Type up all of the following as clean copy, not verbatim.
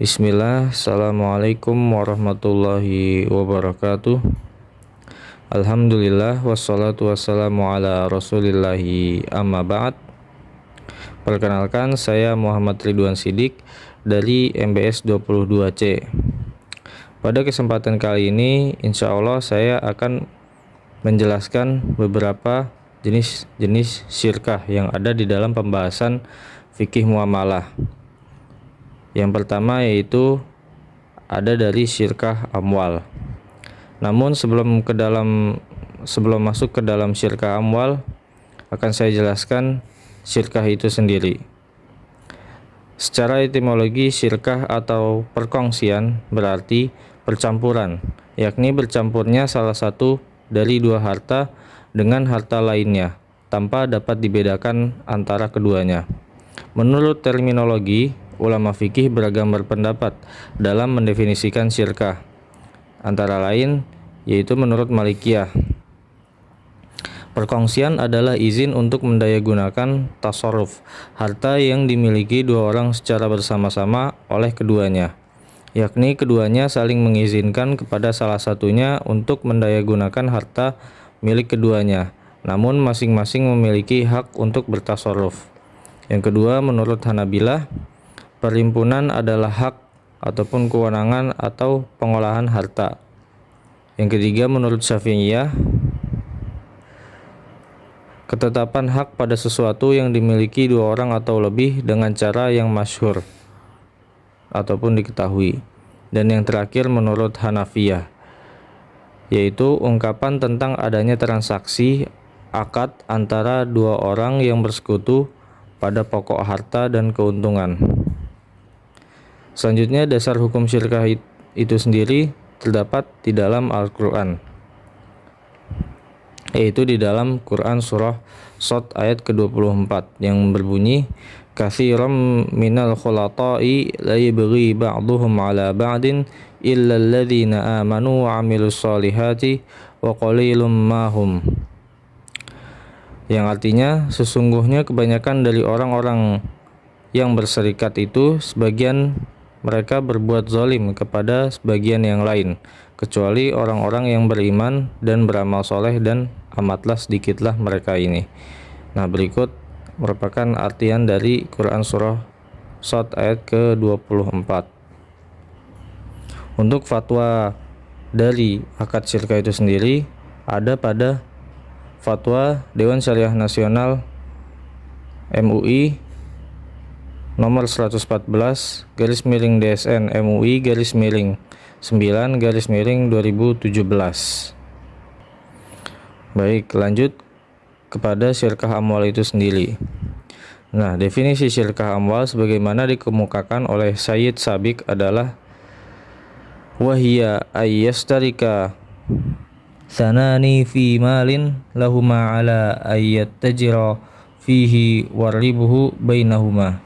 Bismillah, Assalamualaikum warahmatullahi wabarakatuh. Alhamdulillah, wassalatu wassalamu ala rasulillahi amma ba'd. Perkenalkan, saya Muhammad Ridwan Sidik dari MBS 22C. Pada kesempatan kali ini, insya Allah saya akan menjelaskan beberapa jenis-jenis syirkah yang ada di dalam pembahasan fikih muamalah. Yang pertama yaitu ada dari syirkah amwal. Namun sebelum masuk ke dalam syirkah amwal, akan saya jelaskan syirkah itu sendiri. Secara etimologi, syirkah atau perkongsian berarti percampuran, yakni bercampurnya salah satu dari dua harta dengan harta lainnya tanpa dapat dibedakan antara keduanya. Menurut terminologi, ulama fikih beragam berpendapat dalam mendefinisikan syirkah. Antara lain yaitu menurut Malikiyah, perkongsian adalah izin untuk mendayagunakan tasarruf harta yang dimiliki dua orang secara bersama-sama oleh keduanya, yakni keduanya saling mengizinkan kepada salah satunya untuk mendayagunakan harta milik keduanya, namun masing-masing memiliki hak untuk bertasarruf. Yang kedua, menurut Hanabilah, perhimpunan adalah hak ataupun kewenangan atau pengolahan harta. Yang ketiga, menurut Syafi'iyah, ketetapan hak pada sesuatu yang dimiliki dua orang atau lebih dengan cara yang masyhur ataupun diketahui. Dan yang terakhir, menurut Hanafiyah, yaitu ungkapan tentang adanya transaksi akad antara dua orang yang bersekutu pada pokok harta dan keuntungan. Selanjutnya, dasar hukum syirkah itu sendiri terdapat di dalam Al-Quran, yaitu di dalam Quran surah Shad ayat ke-24 yang berbunyi, katsiran minal khulata'i la yabghi ba'duhum 'ala ba'din illa alladhina amanu wa 'amilus solihati wa qalilum mahum. Yang artinya, sesungguhnya kebanyakan dari orang-orang yang berserikat itu sebagian mereka berbuat zalim kepada sebagian yang lain, kecuali orang-orang yang beriman dan beramal soleh, dan amatlah sedikitlah mereka ini. Nah, berikut merupakan artian dari Quran surah Shad ayat ke-24. Untuk fatwa dari akad syirkah itu sendiri ada pada Fatwa Dewan Syariah Nasional MUI nomor 114 /DSN MUI /9/2017. Baik, lanjut kepada syirkah amwal itu sendiri. Nah, definisi syirkah amwal sebagaimana dikemukakan oleh Sayyid Sabiq adalah wahiyya ayyastarika sanani fi malin lahuma ala ayyattajira fihi warribuhu bainahuma.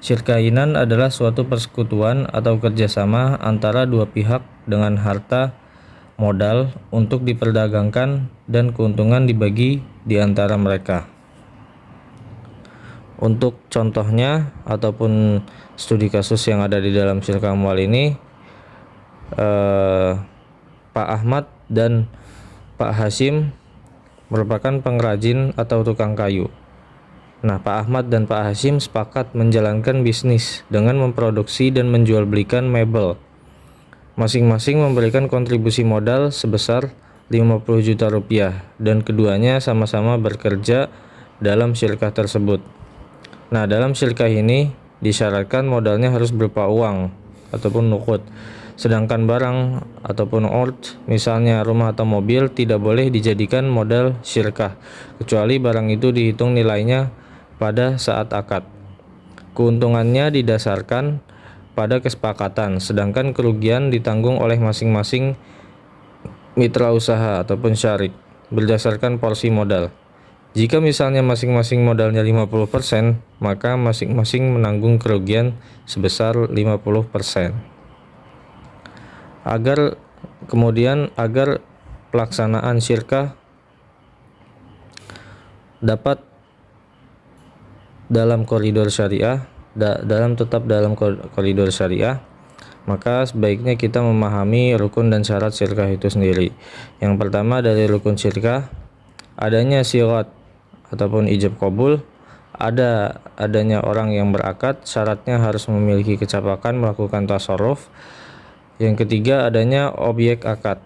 Syirkahinan adalah suatu persekutuan atau kerjasama antara dua pihak dengan harta modal untuk diperdagangkan dan keuntungan dibagi di antara mereka. Untuk contohnya ataupun studi kasus yang ada di dalam syirkah amwal ini, Pak Ahmad dan Pak Hashim merupakan pengrajin atau tukang kayu. Nah, Pak Ahmad dan Pak Hashim sepakat menjalankan bisnis dengan memproduksi dan menjual belikan mebel. Masing-masing memberikan kontribusi modal sebesar 50 juta rupiah dan keduanya sama-sama bekerja dalam syirkah tersebut. Nah, dalam syirkah ini disyaratkan modalnya harus berupa uang ataupun nuqud. Sedangkan barang ataupun ord, misalnya rumah atau mobil, tidak boleh dijadikan modal syirkah, kecuali barang itu dihitung nilainya pada saat akad. Keuntungannya didasarkan pada kesepakatan, sedangkan kerugian ditanggung oleh masing-masing mitra usaha ataupun syarik berdasarkan porsi modal. Jika misalnya masing-masing modalnya 50%, maka masing-masing menanggung kerugian sebesar 50%. Agar pelaksanaan syirkah dapat dalam koridor syariah, tetap dalam koridor syariah, Maka sebaiknya kita memahami rukun dan syarat syirkah itu sendiri. Yang pertama dari rukun syirkah, adanya sirat ataupun ijab qabul, adanya orang yang berakad, syaratnya harus memiliki kecapakan melakukan tasarruf. Yang ketiga adanya objek akad,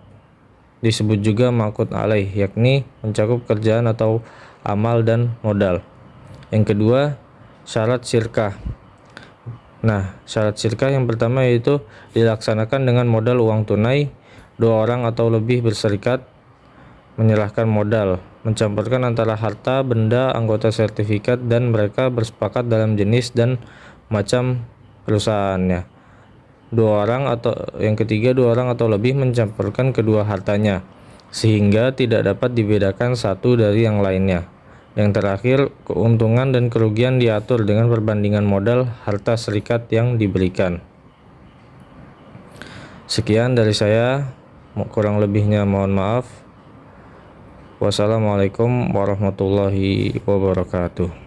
disebut juga ma'qud alaih, yakni mencakup kerjaan atau amal dan modal. Yang kedua, syarat syirkah. Nah, syarat syirkah yang pertama yaitu dilaksanakan dengan modal uang tunai, dua orang atau lebih berserikat menyerahkan modal, mencampurkan antara harta, benda, anggota sertifikat, dan mereka bersepakat dalam jenis dan macam perusahaannya. Yang ketiga, dua orang atau lebih mencampurkan kedua hartanya, sehingga tidak dapat dibedakan satu dari yang lainnya. Yang terakhir, keuntungan dan kerugian diatur dengan perbandingan modal harta serikat yang diberikan. Sekian dari saya, kurang lebihnya mohon maaf. Wassalamualaikum warahmatullahi wabarakatuh.